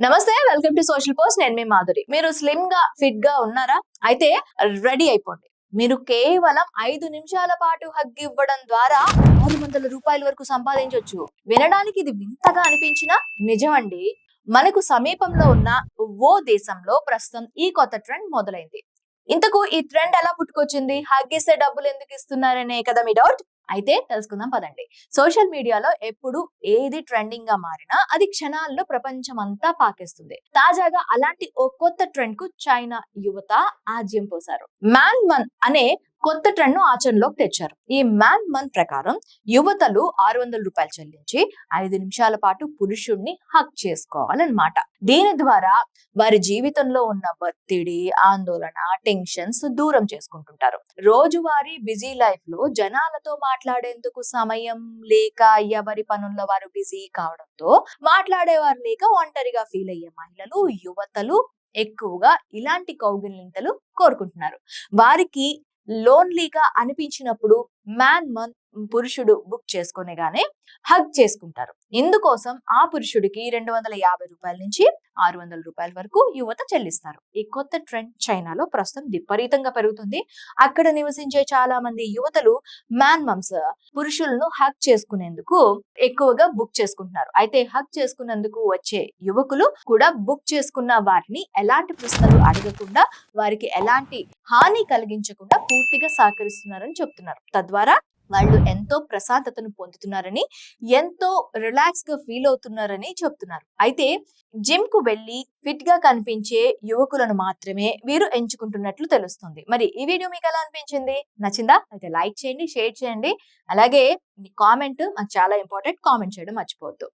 నమస్తే, welcome to social post. నేను మీ మాధురి. మీరు స్లిమ్ గా ఫిట్ గా ఉన్నారా? అయితే రెడీ అయిపోండి. మీరు కేవలం 5 నిమిషాల పాటు హగ్ ఇవ్వడం ద్వారా రూ. 600 వరకు సంపాదించొచ్చు. వినడానికి ఇది వింతగా అనిపించినా నిజమండి. మనకు సమీపంలో ఉన్న ఓ దేశంలో ప్రస్తుతం ఈ కొత్త ట్రెండ్ మొదలైంది. ఇంతకు ఈ ట్రెండ్ ఎలా పుట్టుకొచ్చింది? హగ్ ఇస్తే డబ్బులు ఎందుకు ఇస్తున్నారనే కదా మీ డౌట్. అయితే తెలుసుకుందాం పదండి. సోషల్ మీడియాలో ఎప్పుడు ఏది ట్రెండింగ్ గా మారినా అది క్షణాల్లో ప్రపంచం అంతా పాకేస్తుంది. తాజాగా అలాంటి ఓ కొత్త ట్రెండ్ కు చైనా యువత ఆజ్యం పోశారు. మ్యాన్ మన్ అనే కొత్త ట్రెండ్ ను ఆచరణలోకి తెచ్చారు. ఈ మ్యాన్ మన్ ప్రకారం యువతలు రూ. 600 చెల్లించి 5 నిమిషాల పాటు పురుషుడిని హక్ చేసుకోవాలన్నమాట. దీని ద్వారా వారి జీవితంలో ఉన్న ఒత్తిడి, ఆందోళన, టెన్షన్స్ దూరం చేసుకుంటుంటారు. రోజువారీ బిజీ లైఫ్ లో జనాలతో మాట్లాడేందుకు సమయం లేక ఎవరి పనుల్లో వారు బిజీ కావడంతో మాట్లాడేవారు లేక ఒంటరిగా ఫీల్ అయ్యే మహిళలు, యువతలు ఎక్కువగా ఇలాంటి కౌగిలింతలు కోరుకుంటున్నారు. వారికి లోన్లీగా అనిపించినప్పుడు మ్యాన్ మన్ పురుషుడు బుక్ చేసుకునేగానే హగ్ చేసుకుంటారు. ఇందుకోసం ఆ పురుషుడికి రూ. 250 నుంచి రూ. 600 వరకు యువత చెల్లిస్తారు. ఈ కొత్త ట్రెండ్ చైనాలో ప్రస్తుతం విపరీతంగా పెరుగుతుంది. అక్కడ నివసించే చాలా మంది యువతలు మ్యాన్ మమ్స్ పురుషులను హగ్ చేసుకునేందుకు ఎక్కువగా బుక్ చేసుకుంటున్నారు. అయితే హగ్ చేసుకున్నందుకు వచ్చే యువకులు కూడా బుక్ చేసుకున్న వారిని ఎలాంటి ప్రశ్నలు అడగకుండా, వారికి ఎలాంటి హాని కలిగించకుండా పూర్తిగా సహకరిస్తున్నారని చెప్తున్నారు. తద్వారా వాళ్ళు ఎంతో ప్రశాంతతను పొందుతున్నారని, ఎంతో రిలాక్స్ గా ఫీల్ అవుతున్నారని చెప్తున్నారు. అయితే జిమ్ కు వెళ్లి ఫిట్ గా కనిపించే యువకులను మాత్రమే వీరు ఎంచుకుంటున్నట్లు తెలుస్తుంది. మరి ఈ వీడియో మీకు ఎలా అనిపించింది? నచ్చిందా? అయితే లైక్ చేయండి, షేర్ చేయండి. అలాగే కామెంట్ మాకు చాలా ఇంపార్టెంట్. కామెంట్ చేయడం మర్చిపోవద్దు.